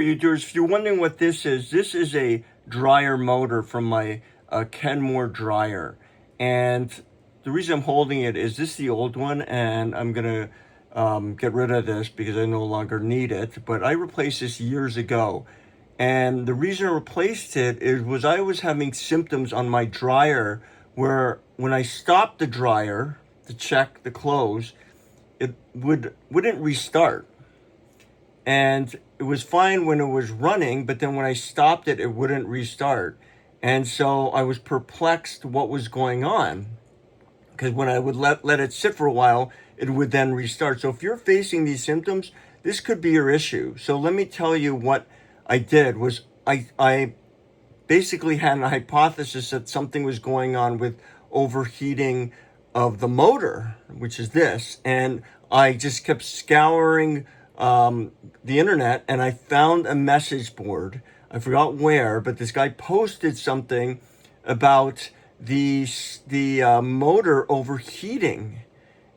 there, you doers. If you're wondering what this is a dryer motor from my Kenmore dryer. And the reason I'm holding it is this is the old one, and I'm going to get rid of this because I no longer need it. But I replaced this years ago. And the reason I replaced it was I was having symptoms on my dryer where when I stopped the dryer to check the clothes, it wouldn't restart. And it was fine when it was running, but then when I stopped it, it wouldn't restart. And so I was perplexed what was going on, because when I would let it sit for a while, it would then restart. So if you're facing these symptoms, this could be your issue. So let me tell you what I did was I basically had a hypothesis that something was going on with overheating of the motor, which is this. And I just kept scouring the internet, and I found a message board. I forgot where, but this guy posted something about the motor overheating.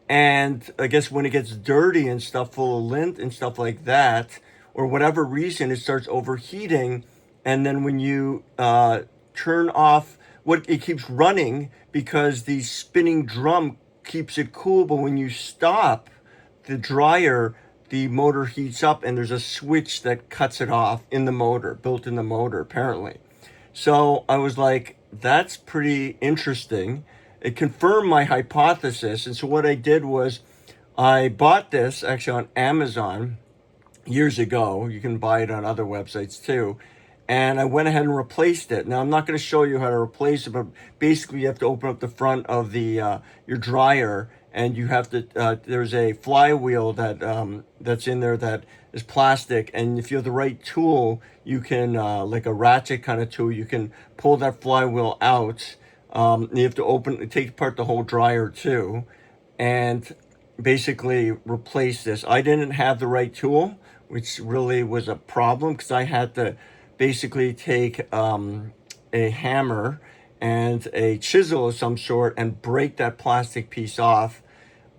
And I guess when it gets dirty and stuff, full of lint and stuff like that, or whatever reason, it starts overheating. And then when you turn off, it keeps running because the spinning drum keeps it cool. But when you stop the dryer, the motor heats up, and there's a switch that cuts it off in the motor, built in the motor, apparently. So I was like, that's pretty interesting. It confirmed my hypothesis. And so what I did was I bought this actually on Amazon years ago. You can buy it on other websites too. And I went ahead and replaced it. Now, I'm not going to show you how to replace it, but basically you have to open up the front of the your dryer, and you have to, there's a flywheel that's in there that is plastic. And if you have the right tool, you can, like a ratchet kind of tool, you can pull that flywheel out. You have to take apart the whole dryer too, and basically replace this. I didn't have the right tool, which really was a problem, because I had to basically take a hammer and a chisel of some sort and break that plastic piece off.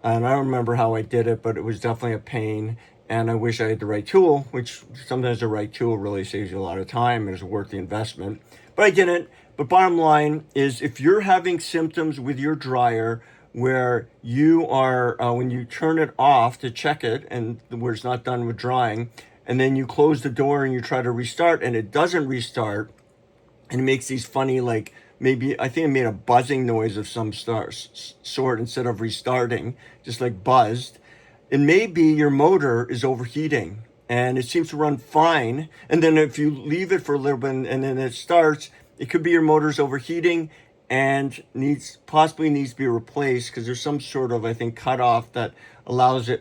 And I don't remember how I did it, but it was definitely a pain. And I wish I had the right tool, which sometimes the right tool really saves you a lot of time and is worth the investment. But I didn't. But bottom line is, if you're having symptoms with your dryer where you are, when you turn it off to check it and where it's not done with drying, and then you close the door and you try to restart and it doesn't restart, and it makes these funny, like, maybe, I think it made a buzzing noise of some sort instead of restarting, just like buzzed. It may be your motor is overheating and it seems to run fine. And then if you leave it for a little bit and then it starts, it could be your motor's overheating and possibly needs to be replaced, because there's some sort of, I think, cutoff that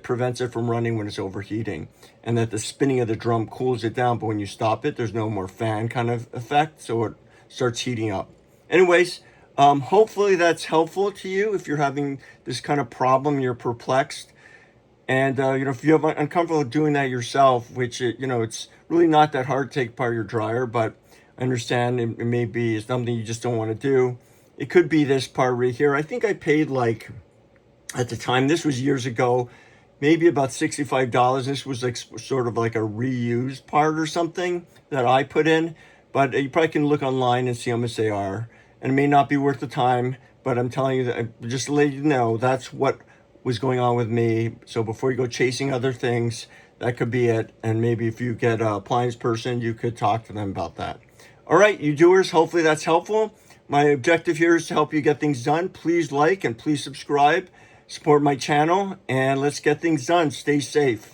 prevents it from running when it's overheating, and that the spinning of the drum cools it down. But when you stop it, there's no more fan kind of effect, so it starts heating up. Anyways, hopefully that's helpful to you if you're having this kind of problem, you're perplexed. And, if you're uncomfortable doing that yourself, which, it's really not that hard to take apart your dryer, but I understand it may be something you just don't want to do. It could be this part right here. I think I paid, like, at the time, this was years ago, maybe about $65. This was like sort of like a reused part or something that I put in. But you probably can look online and see how much they are. And it may not be worth the time, but I'm telling you that, just to let you know, that's what was going on with me. So before you go chasing other things, that could be it. And maybe if you get an appliance person, you could talk to them about that. All right, you doers, hopefully that's helpful. My objective here is to help you get things done. Please like and please subscribe, support my channel, and let's get things done. Stay safe.